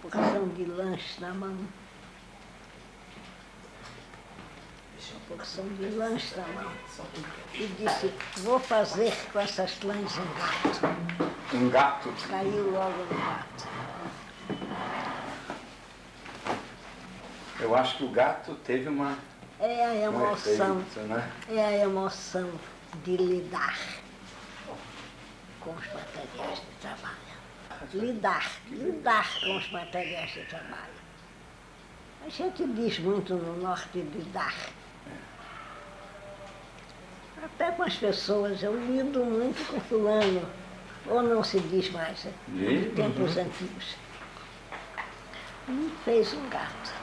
porção de lanche na mão. Uma porção de lanche na mão. E disse, vou fazer com essas lãs um gato. Um gato? Caiu logo no gato. Eu acho que o gato teve uma... É a emoção, efeito, né? é a emoção de lidar com os materiais de trabalho. Lidar com os materiais de trabalho. A gente diz muito no norte lidar. Até com as pessoas, eu lido muito com fulano, ou não se diz mais, em tempos antigos. E fez um gato.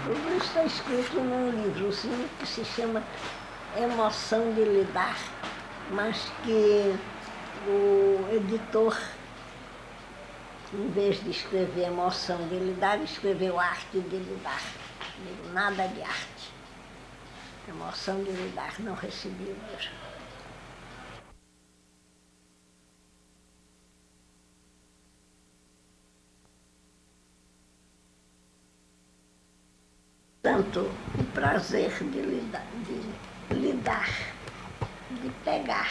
Tudo isso está escrito num livrozinho que se chama Emoção de Lidar, mas que o editor, em vez de escrever Emoção de Lidar, escreveu Arte de Lidar. Nada de arte. Emoção de Lidar, não recebi o livro. Tanto o prazer de lidar, de pegar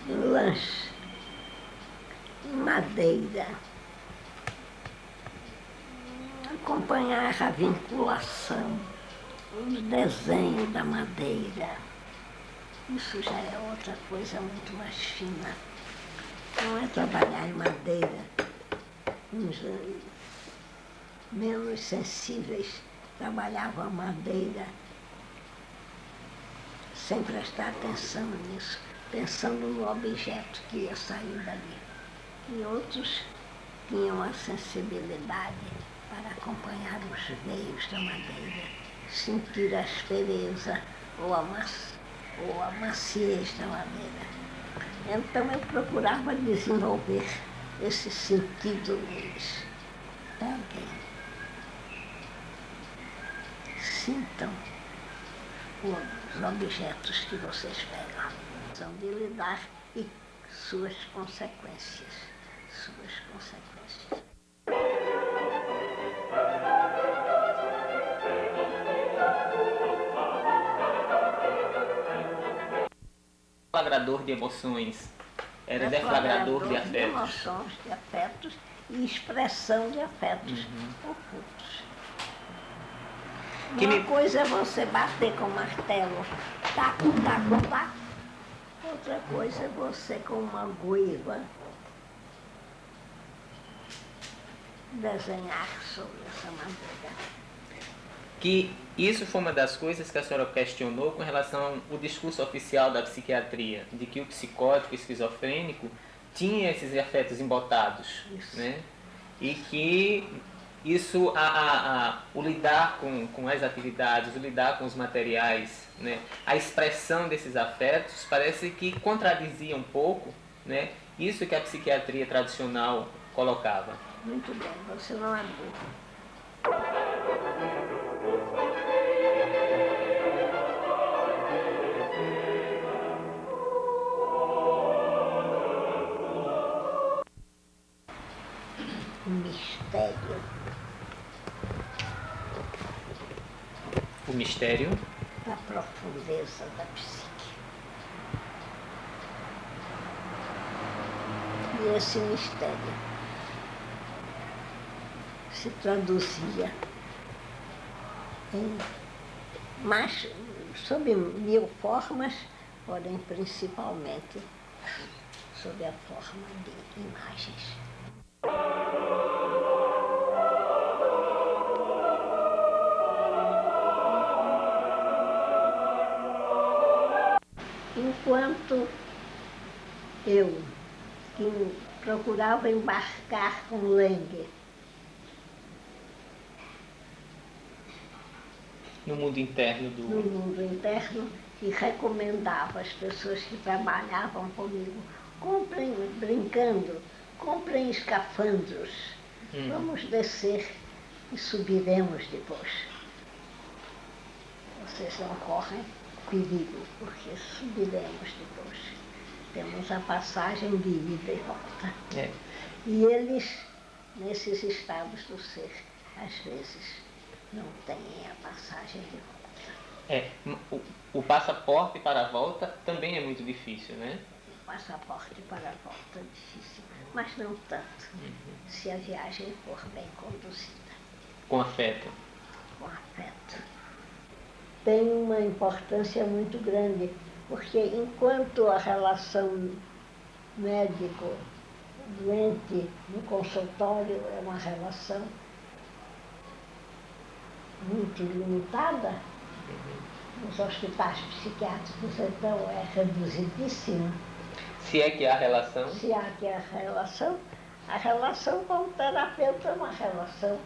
lanche, madeira, acompanhar a vinculação, os desenhos da madeira. Isso já é outra coisa muito mais fina. Não é trabalhar em madeira. Menos sensíveis trabalhavam a madeira sem prestar atenção nisso, pensando no objeto que ia sair dali. E outros tinham a sensibilidade para acompanhar os veios da madeira, sentir a aspereza ou a maciez da madeira. Então eu procurava desenvolver esse sentido neles. Peguem. Sintam os objetos que vocês pegam. São de lidar e suas consequências. Deflagrador de emoções, era deflagrador de afetos. De emoções, de afetos e expressão de afetos ocultos. Uma coisa é você bater com martelo, taco, taco, taco. Outra coisa é você com uma goiva desenhar sobre essa madeira. Que isso foi uma das coisas que a senhora questionou com relação ao discurso oficial da psiquiatria, de que o psicótico esquizofrênico tinha esses afetos embotados, né? E que isso, o lidar com as atividades, o lidar com os materiais, né? A expressão desses afetos parece que contradizia um pouco, né? Isso que a psiquiatria tradicional colocava. Muito bem, você não é burro. O mistério da profundeza da psique. E esse mistério se traduzia em mais, sob 1000 formas, porém principalmente sob a forma de imagens. Enquanto eu, que procurava embarcar com Langer no mundo interno e recomendava às pessoas que trabalhavam comigo, comprem, brincando, comprem escafandros, vamos descer e subiremos depois. Vocês não correm perigo, porque subiremos depois. Temos a passagem de ida e volta. É. E eles, nesses estados do ser, às vezes, não têm a passagem de volta. É, o passaporte para a volta também é muito difícil, né? O passaporte para a volta é difícil, mas não tanto, se a viagem for bem conduzida. Com afeto. Com afeto. Tem uma importância muito grande, porque enquanto a relação médico-doente no consultório é uma relação muito limitada, nos hospitais psiquiátricos então é reduzidíssima. Se é que há relação. Se há que a relação com o terapeuta é uma relação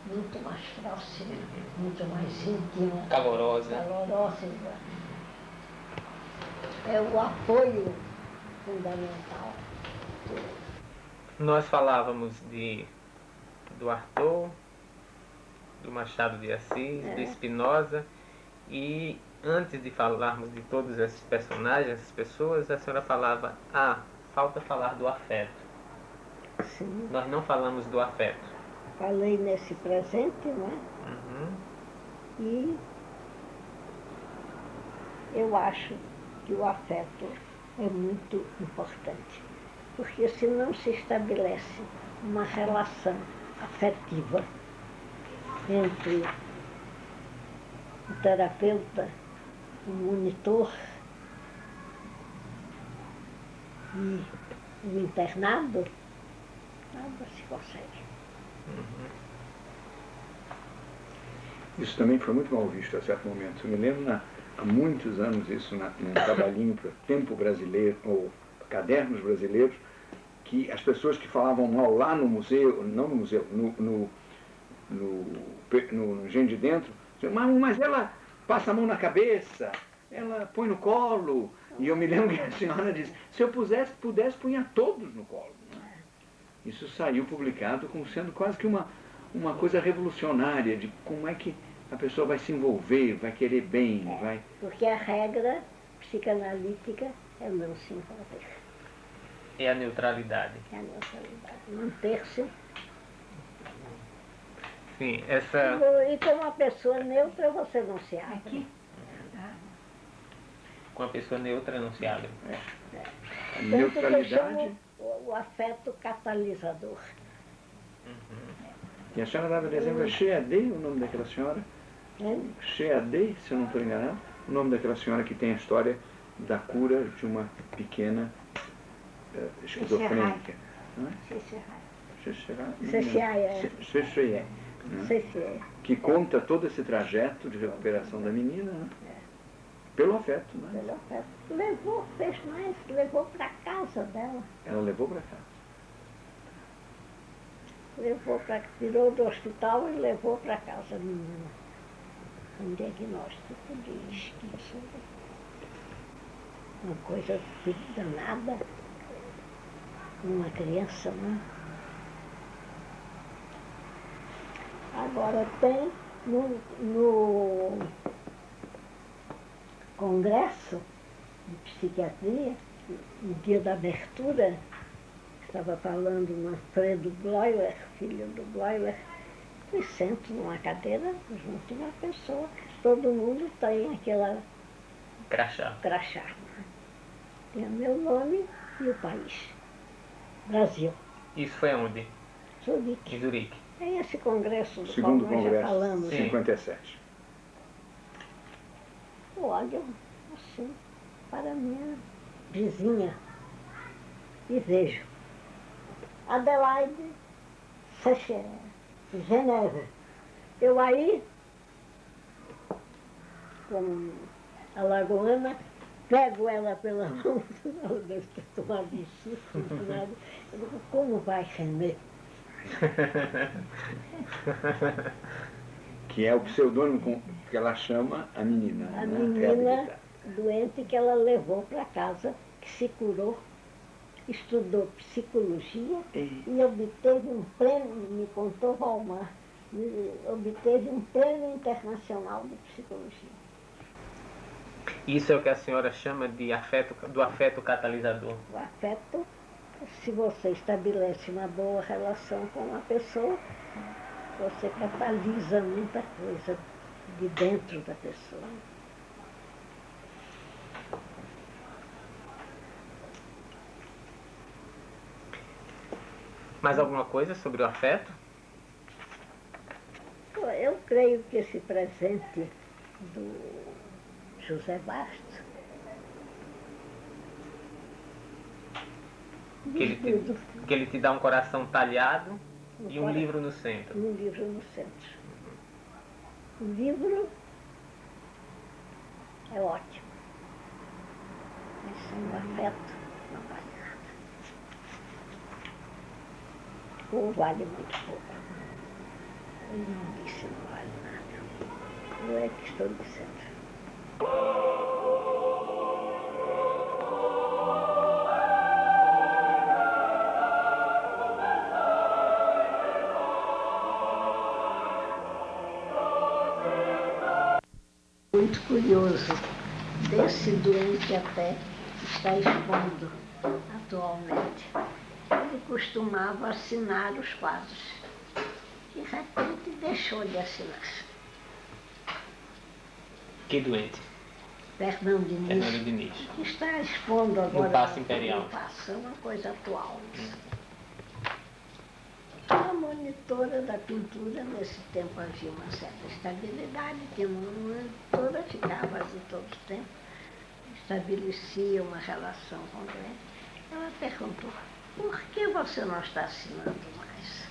muito mais próxima, muito mais íntima, Calorosa. É o apoio fundamental. Nós falávamos do Arthur, do Machado de Assis, do Spinoza, e antes de falarmos de todos esses personagens, essas pessoas, a senhora falava, falta falar do afeto. Sim. Nós não falamos do afeto. Falei nesse presente, não é? E eu acho que o afeto é muito importante, porque se não se estabelece uma relação afetiva entre o terapeuta, o monitor e o internado, nada se consegue. Isso também foi muito mal visto a certo momento. Eu me lembro há muitos anos isso num trabalhinho para Tempo Brasileiro, ou Cadernos Brasileiros, que as pessoas que falavam mal lá no museu, não no museu, no Engenho de Dentro, diziam, mas ela passa a mão na cabeça, ela põe no colo. E eu me lembro que a senhora disse, se eu pudesse punha todos no colo. Isso saiu publicado como sendo quase que uma coisa revolucionária de como é que a pessoa vai se envolver, vai querer bem, vai... Porque a regra psicanalítica é não se envolver. É a neutralidade. É a neutralidade. Manter-se. Sim, essa... E com uma pessoa neutra você não se abre. Com a pessoa neutra não se abre. A Tanto que eu neutralidade... chamo o afeto catalisador. E a senhora dava de exemplo, é Sheadé, o nome daquela senhora? Sheadé, se eu não estou enganado, o nome daquela senhora que tem a história da cura de uma pequena esquizofrênica. Que conta todo esse trajeto de recuperação da menina, né? Pelo afeto, né? Pelo afeto. Fez mais, levou para casa dela. Ela levou para casa. Tirou do hospital e levou para casa a menina. Um diagnóstico de esquizo. Uma coisa danada. Uma criança, né? Agora tem no congresso de psiquiatria, no dia da abertura, estava falando Manfredo Bloiler, filho do Bloiler, e sento numa cadeira junto a uma pessoa. Todo mundo tem aquela crachá. Tem o meu nome e o país. Brasil. Isso foi onde? Zurique. Em Zurique. É esse congresso do Segundo qual nós já congresso, falamos. 57. Olho assim para minha vizinha e vejo Adelaide Secher, Geneve. Eu aí, como alagoana, pego ela pela mão, ela deve ter tomado um susto, eu digo, como vai, René? Que é o pseudônimo que ela chama a menina. A né? menina doente que ela levou para casa, que se curou, estudou psicologia e obteve um prêmio, me contou Valmar, obteve um prêmio internacional de psicologia. Isso é o que a senhora chama de do afeto catalisador. O afeto, se você estabelece uma boa relação com uma pessoa, você catalisa muita coisa de dentro da pessoa. Mais alguma coisa sobre o afeto? Eu creio que esse presente do José Bastos, Que ele te dá um coração talhado e um coração. livro no centro. Um livro no centro. O livro é ótimo, mas sem o afeto não vale nada. Ou vale muito pouco. Ele não disse não vale nada. Eu é que estou dizendo. Muito curioso, desse doente até está expondo atualmente. Ele costumava assinar os quadros. De repente deixou de assinar. Que doente? Fernando Diniz. Que está expondo agora No Paço Imperial. No Paço, é uma coisa atual. A monitora da pintura, nesse tempo havia uma certa estabilidade, tinha uma monitora, ficava de todo o tempo, estabelecia uma relação com ele. Ela perguntou, por que você não está assinando mais?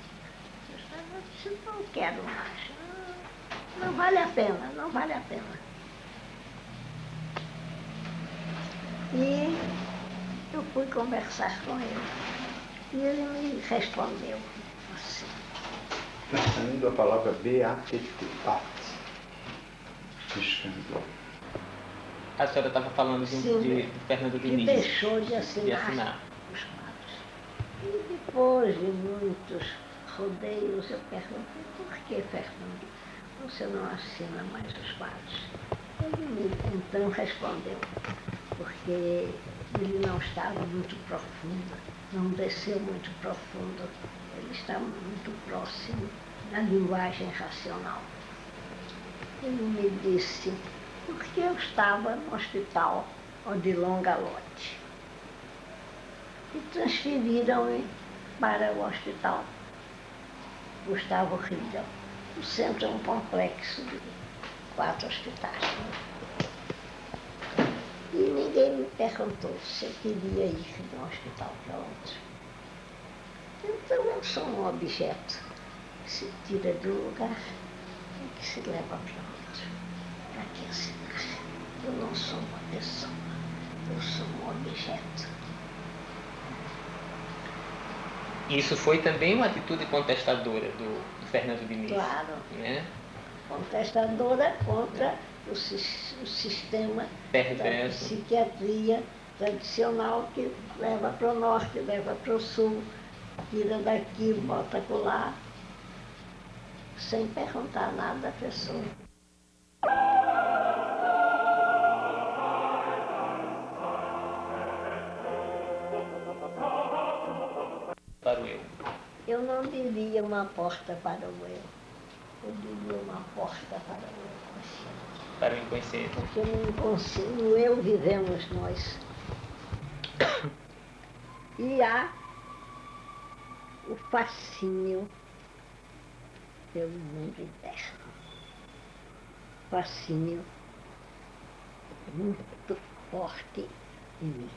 Eu disse, não quero mais. Não vale a pena, não vale a pena. E eu fui conversar com ele. E ele me respondeu assim. Nós temos a palavra beatificat. A senhora estava falando de Fernando Diniz. Que deixou de assinar os quadros. E depois de muitos rodeios, eu perguntei, por que, Fernando, você não assina mais os quadros? Ele me então respondeu, porque ele não estava muito profundo, não desceu muito profundo, ele está muito próximo da linguagem racional. Ele me disse, porque eu estava no hospital Odilon Galotti e transferiram-me para o hospital Gustavo Riedel. O centro é um complexo de 4 hospitais. E ninguém me perguntou se eu queria ir de um hospital para outro. Então eu sou um objeto que se tira de um lugar e que se leva para outro. Para que assinar? Eu não sou uma pessoa, eu sou um objeto. Isso foi também uma atitude contestadora do Fernando Diniz. Claro. Né? Contestadora contra o sistema Perverso. da psiquiatria tradicional que leva para o norte, leva para o sul, tira daqui, bota acolá, sem perguntar nada à pessoa. Para o eu. Eu não diria uma porta para o eu diria uma porta para o inconsciente. Para o inconsciente. Porque no eu vivemos nós. E há o fascínio pelo mundo interno. Fascínio muito forte em mim.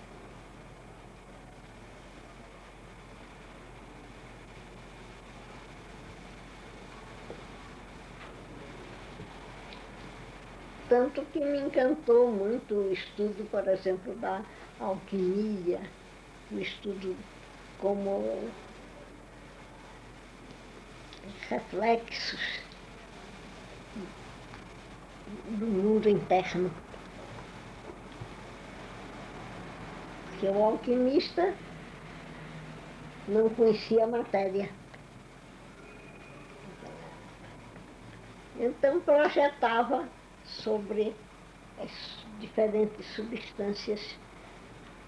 Tanto que me encantou muito o estudo, por exemplo, da alquimia, o estudo como reflexos do mundo interno. Porque o alquimista não conhecia a matéria. Então projetava sobre diferentes substâncias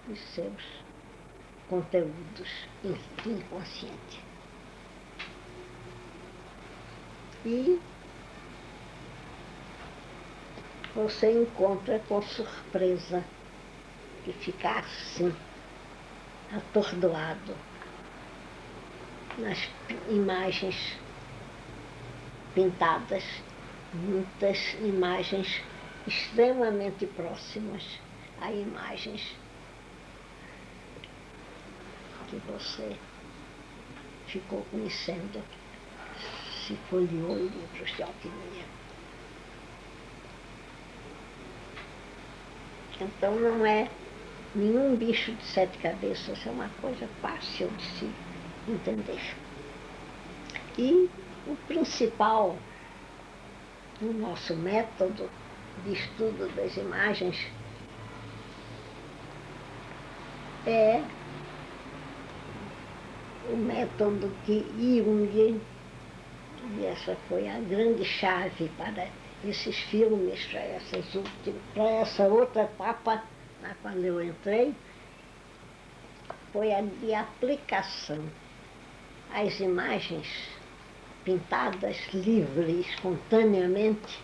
de seus conteúdos inconscientes. E você encontra com surpresa que fica assim, atordoado nas imagens pintadas, muitas imagens extremamente próximas a imagens que você ficou conhecendo, se folheou livros de alquimia. Então não é nenhum bicho de 7 cabeças, é uma coisa fácil de se entender. E o principal do nosso método de estudo das imagens é o método que Jung, e essa foi a grande chave para esses filmes, para essa outra etapa na qual eu entrei, foi a de aplicação às imagens pintadas livre e espontaneamente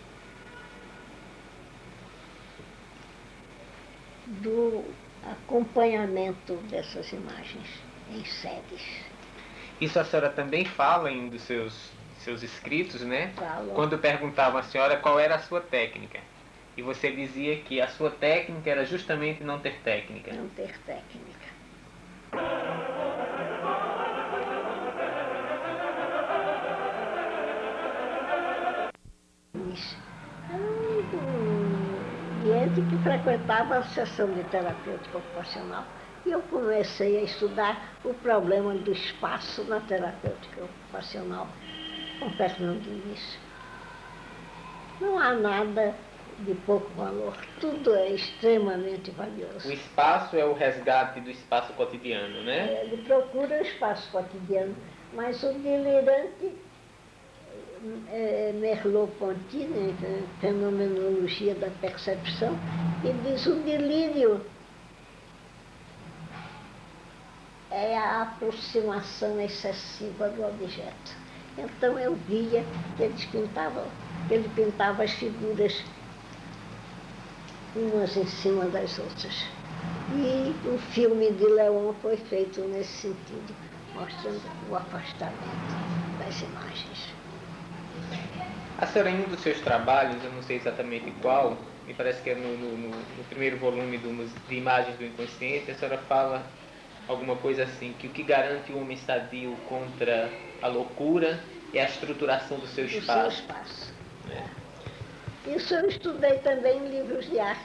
do acompanhamento dessas imagens em séries. Isso a senhora também fala em um dos seus escritos, né? Falo. Quando perguntavam à senhora qual era a sua técnica. E você dizia que a sua técnica era justamente não ter técnica. Não ter técnica. Isso. Gente que frequentava a sessão de terapêutica ocupacional. E eu comecei a estudar o problema do espaço na terapêutica ocupacional com Fernando Luiz. Não há nada de pouco valor, tudo é extremamente valioso. O espaço é o resgate do espaço cotidiano, né? Ele procura o espaço cotidiano, mas o delirante Merleau-Ponty, né, fenomenologia da percepção, ele diz o delírio é a aproximação excessiva do objeto. Então eu via que ele pintava as figuras umas em cima das outras. E o filme de Leon foi feito nesse sentido, mostrando o afastamento das imagens. A senhora, em um dos seus trabalhos, eu não sei exatamente qual, me parece que é no primeiro volume de Imagens do Inconsciente, a senhora fala alguma coisa assim, que o que garante o homem sadio contra a loucura é a estruturação do seu espaço. Do seu espaço. Isso eu estudei também em livros de arte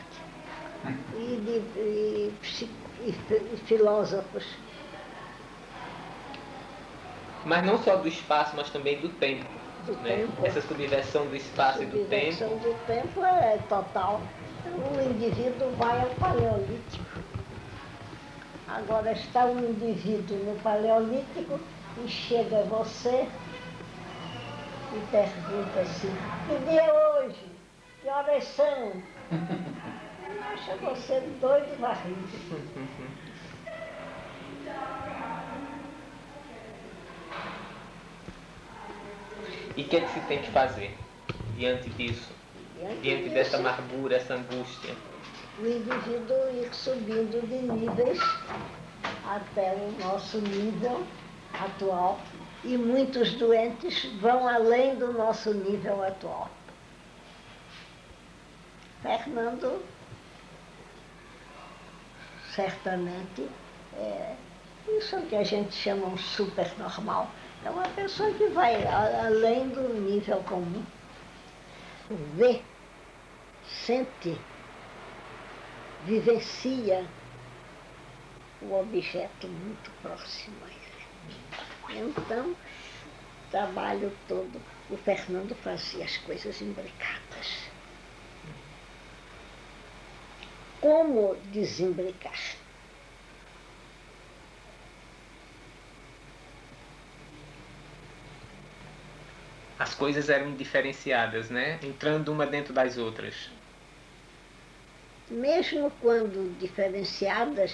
e filósofos. Mas não só do espaço, mas também do tempo. Do né? tempo. Essa subversão do espaço e do tempo. Subversão do tempo é total. O indivíduo vai ao paleolítico. Agora está um indivíduo no paleolítico e chega você e pergunta assim, que dia é hoje? Que horas são? Acha você doido e varrido. E o que é que se tem que fazer diante disso? Diante dessa amargura, essa angústia? O indivíduo ir subindo de níveis até o nosso nível atual. E muitos doentes vão além do nosso nível atual. Fernando, certamente, isso que a gente chama um supernormal. É uma pessoa que vai além do nível comum. Vê, sente, vivencia o objeto muito próximo a ele. Então, o trabalho todo, o Fernando fazia as coisas imbricadas. Como desimbricar? As coisas eram indiferenciadas, né? Entrando uma dentro das outras. mesmo quando diferenciadas,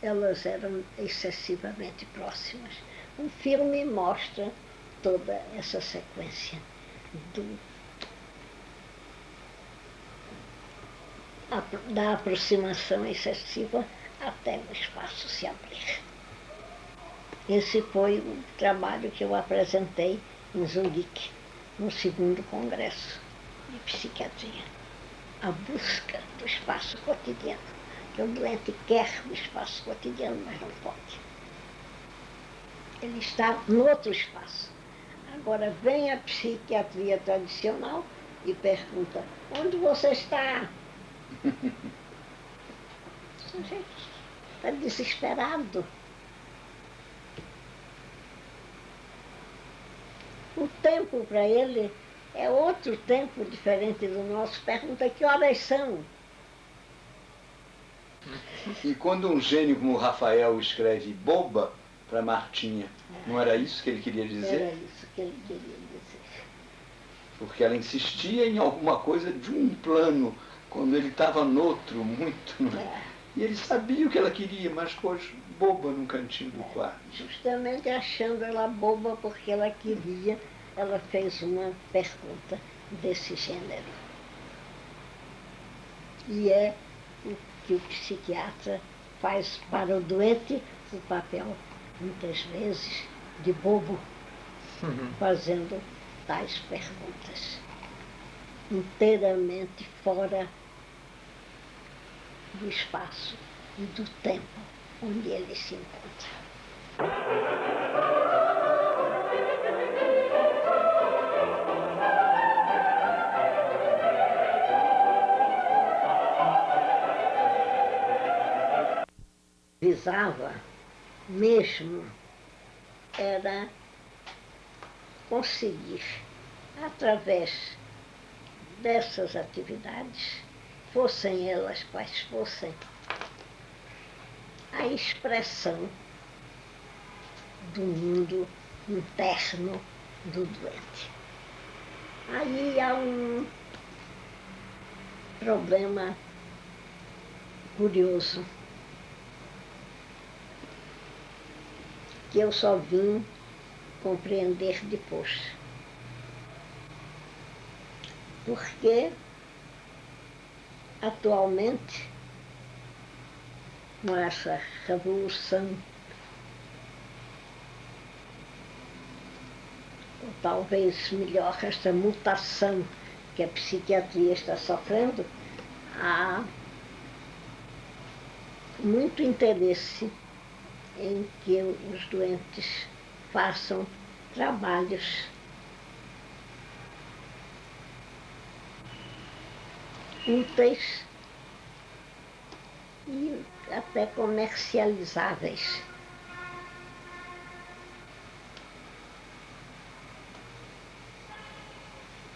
elas eram excessivamente próximas. O filme mostra toda essa sequência da aproximação excessiva até o espaço se abrir. Esse foi o trabalho que eu apresentei em Zurique, no 2º Congresso de Psiquiatria. A busca do espaço cotidiano. Que o doente quer o espaço cotidiano, mas não pode. Ele está no outro espaço. Agora vem a psiquiatria tradicional e pergunta: onde você está? O sujeito está desesperado. O tempo para ele é outro tempo diferente do nosso. Pergunta: que horas são? E quando um gênio como o Rafael escreve boba para Martinha, não era isso que ele queria dizer? Era isso que ele queria dizer. Porque ela insistia em alguma coisa de um plano, quando ele estava noutro, muito. E ele sabia o que ela queria, mas pôs boba no cantinho do quarto. Justamente achando ela boba porque ela queria, ela fez uma pergunta desse gênero. E é o que o psiquiatra faz para o doente, o papel, muitas vezes, de bobo, fazendo tais perguntas, inteiramente fora do espaço e do tempo onde ele se encontra. Visava mesmo era conseguir, através dessas atividades, fossem elas quais fossem, a expressão do mundo interno do doente. Aí há um problema curioso, que eu só vim compreender depois. Porque, atualmente, com essa revolução, ou talvez melhor, esta mutação que a psiquiatria está sofrendo, há muito interesse em que os doentes façam trabalhos úteis e até comercializáveis.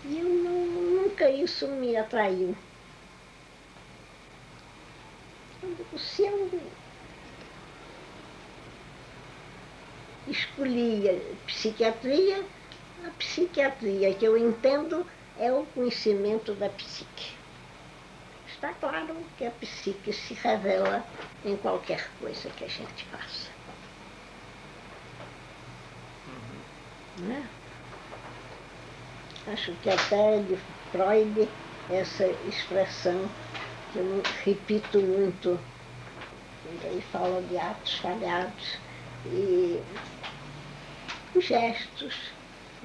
E nunca isso me atraiu. Se eu escolhi a psiquiatria que eu entendo é o conhecimento da psique. Está claro que a psique se revela em qualquer coisa que a gente faça. Né? Acho que até de Freud, essa expressão que eu repito muito, quando ele fala de atos falhados, e os gestos,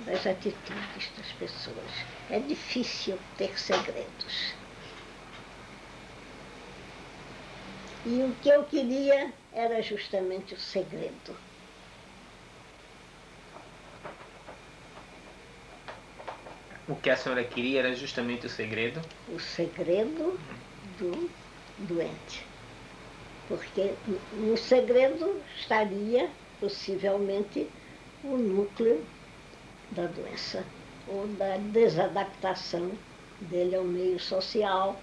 das atitudes das pessoas. É difícil ter segredos. E o que eu queria era justamente o segredo. O que a senhora queria era justamente o segredo? O segredo do doente. Porque no segredo estaria, possivelmente, o núcleo da doença, ou da desadaptação dele ao meio social,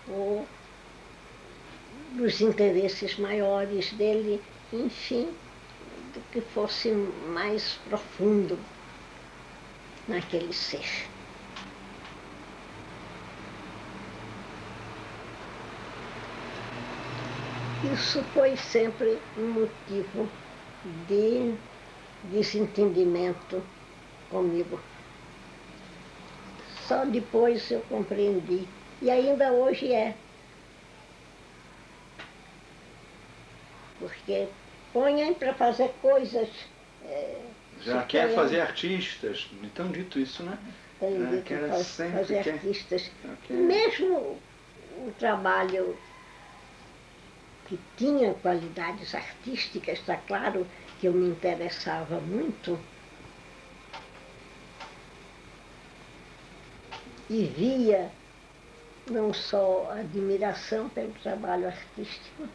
ou dos interesses maiores dele, enfim, do que fosse mais profundo naquele ser. Isso foi sempre um motivo de desentendimento comigo. Só depois eu compreendi. E ainda hoje é. Porque põem para fazer coisas. Já quer fazer artistas, então dito isso, né? Tem dito Que era sempre fazer quer- artistas. quer- Mesmo o trabalho que tinha qualidades artísticas, está claro que eu me interessava muito. E via não só admiração pelo trabalho artístico,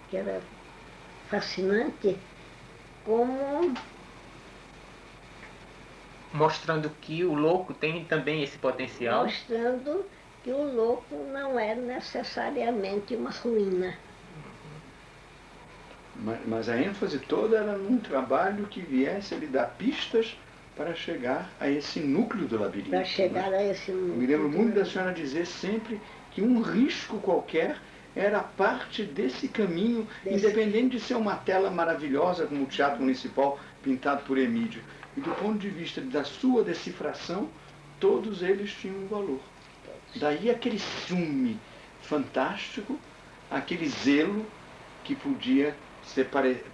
que era fascinante, como Mostrando que o louco tem também esse potencial. mostrando que o louco não é necessariamente uma ruína. Mas a ênfase toda era num trabalho que viesse a lhe dar pistas para chegar a esse núcleo do labirinto. Para chegar né? a esse Eu me lembro muito da senhora dizer sempre que um risco qualquer era parte desse caminho, independente de ser uma tela maravilhosa como o Teatro Municipal pintado por Emídio. E do ponto de vista da sua decifração, todos eles tinham um valor. Daí aquele ciúme fantástico, aquele zelo que podia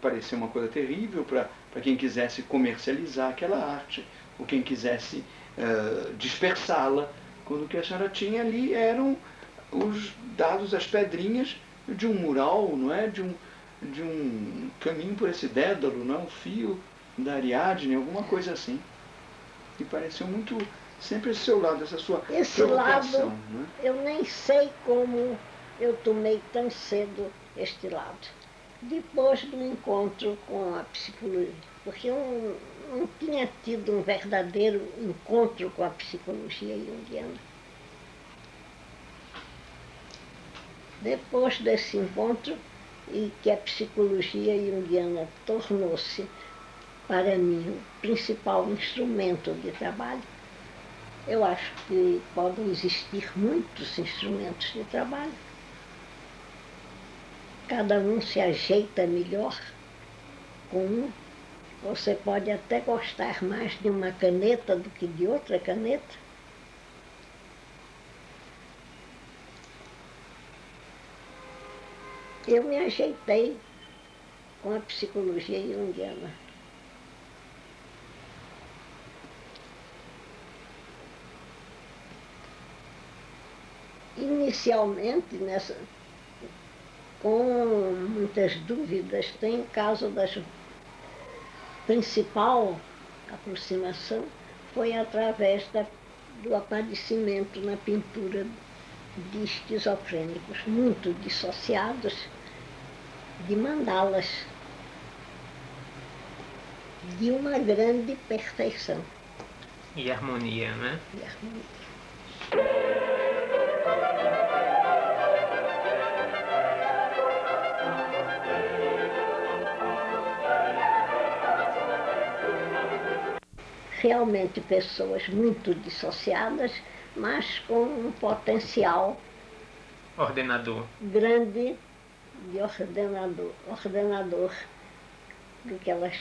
parecer uma coisa terrível para quem quisesse comercializar aquela arte, ou quem quisesse dispersá-la, quando o que a senhora tinha ali eram os dados, as pedrinhas de um mural, não é? De um caminho por esse dédalo, não é? Um fio da Ariadne, alguma coisa assim. E pareceu muito sempre esse seu lado, essa sua Esse preocupação. lado, Não é? eu nem sei como eu tomei tão cedo este lado. Depois do encontro com a psicologia, porque eu não tinha tido um verdadeiro encontro com a psicologia junguiana. Depois desse encontro, e que a psicologia junguiana tornou-se, para mim, o principal instrumento de trabalho, eu acho que podem existir muitos instrumentos de trabalho. Cada um se ajeita melhor com um. Você pode até gostar mais de uma caneta do que de outra caneta. Eu me ajeitei com a psicologia junguiana. Inicialmente, com muitas dúvidas, tem o caso da principal aproximação foi através do aparecimento na pintura de esquizofrênicos muito dissociados, de mandalas, de uma grande perfeição E harmonia, né? e harmonia. Realmente pessoas muito dissociadas, mas com um potencial Ordenador. grande de ordenador do que elas,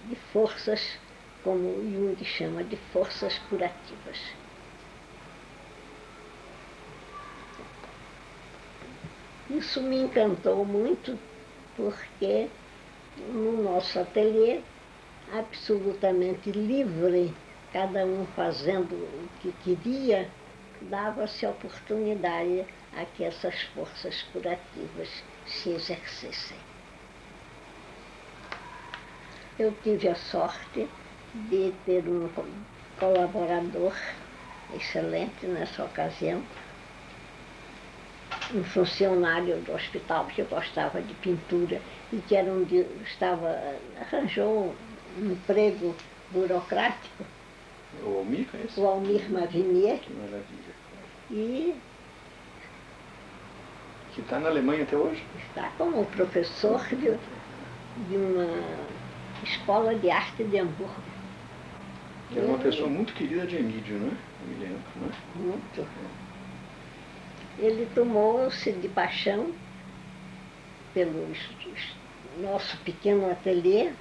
de forças, como Jung chama, de forças curativas. Isso me encantou muito, porque no nosso ateliê, absolutamente livre, cada um fazendo o que queria, dava-se a oportunidade a que essas forças curativas se exercessem. Eu tive a sorte de ter um colaborador excelente nessa ocasião, um funcionário do hospital que gostava de pintura e que arranjou um emprego burocrático, O Almir, é isso? o Almir Mavinier, Que maravilha. e Que está na Alemanha até hoje? está como professor de uma escola de arte de Hamburgo. Que era uma pessoa muito querida de Emídio, não é? Eu me lembro, não é? Muito. ele tomou-se de paixão pelo nosso pequeno ateliê